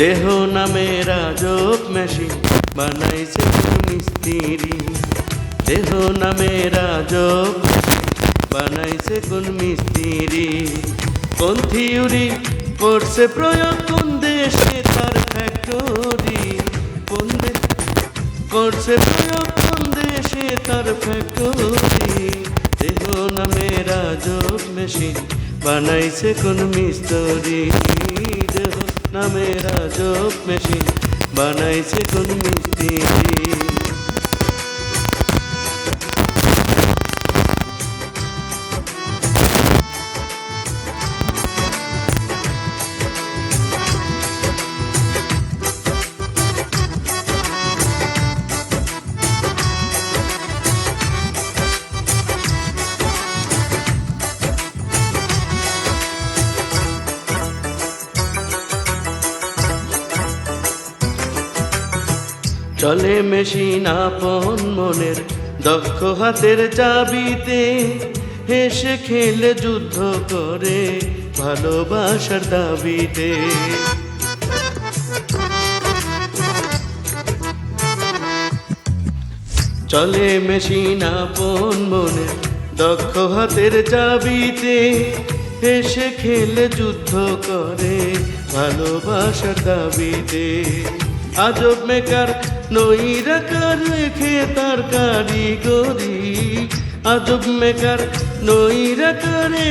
দেহ নামে রাজব মেশিন বানাইছে কোন মিস্ত্রি। দেহ নামে রাজব মেশিন বানাইছে কোন মিস্ত্রি। কোন থিওরি করছে প্রয়োগ কোন দেশে তার ফ্যাক্টরি। কোন করছে প্রয়োগ কোন দেশে তার ফ্যাক্টরি। দেহ নামে রাজব মেশিন বানাইছে কোন মিস্ত্রি। দেহ নামে রাজব মেশিন বানাইছে কোন মিস্ত্রি। চলে মেশিন আপন মনের দক্ষ হাতের চাবিতে। হেসে খেলে যুদ্ধ করে ভালোবাসার দাবিতে। চলে মেশিন আপন মনের দক্ষ হাতের চাবিতে। হেসে খেলে যুদ্ধ করে ভালোবাসার দাবিতে। আজব মেকার নৈরাকার রেখে তার কারিগরি। আজব মেকার নৈরাকারে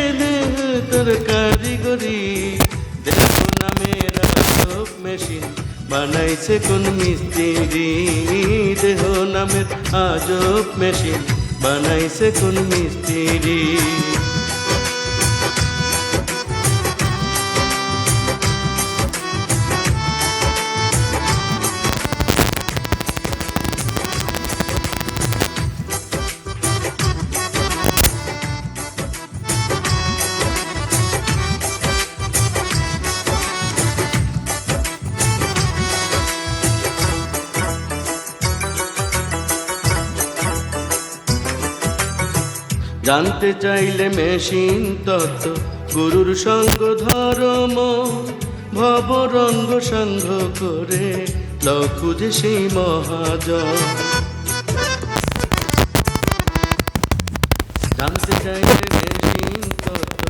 তার কারিগরি। দেহ নামে রাজব মেশিন বানাইছে কোন মিস্ত্রি। দেহ নামের আজব মেশিন বানাইছে কোন মিস্ত্রি। জানতে চাইলে মেশিন তত্ত্ব গুরুর সঙ্গ ধর্ম। ভব রঙ্গ সঙ্গ করে লখুজে সেই মহাজন। জানতে চাইলে মেশিন তত্ত্ব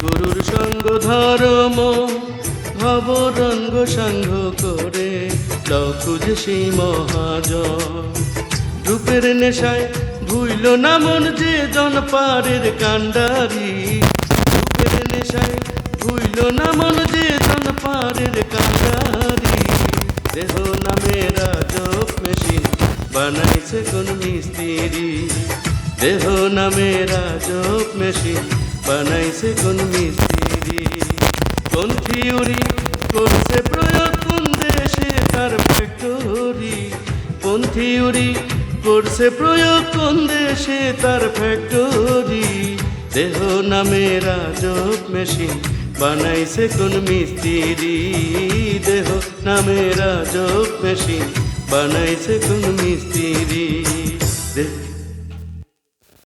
গুরুর সঙ্গ ধর্ম। ভব রঙ্গ সঙ্গ করে লখুজে সেই মহাজন। রূপের নেশায় ভুইল না মন যে জনপারের কান্ডারি। রূপের নেশায় ভুইল না মন যে জনপারের কান্ডারি। দেহ নামে রাজব মেশিন বানাইছে কোন মিস্ত্রি। দেহ নামে রাজব মেশিন বানাইছে কোন মিস্ত্রি। কোন থিওরি করছে প্রয়োগ কোন দেশে তার ফ্যাক্টরি। কোন থিওরি করছে প্রয়োগ কোন দেশে তার ফ্যাক্টরি। দেহ নামে রাজব মেশিন বানাইছে কোন মিস্ত্রি। দেহ নামে রাজব মেশিন বানাইছে কোন মিস্ত্রি।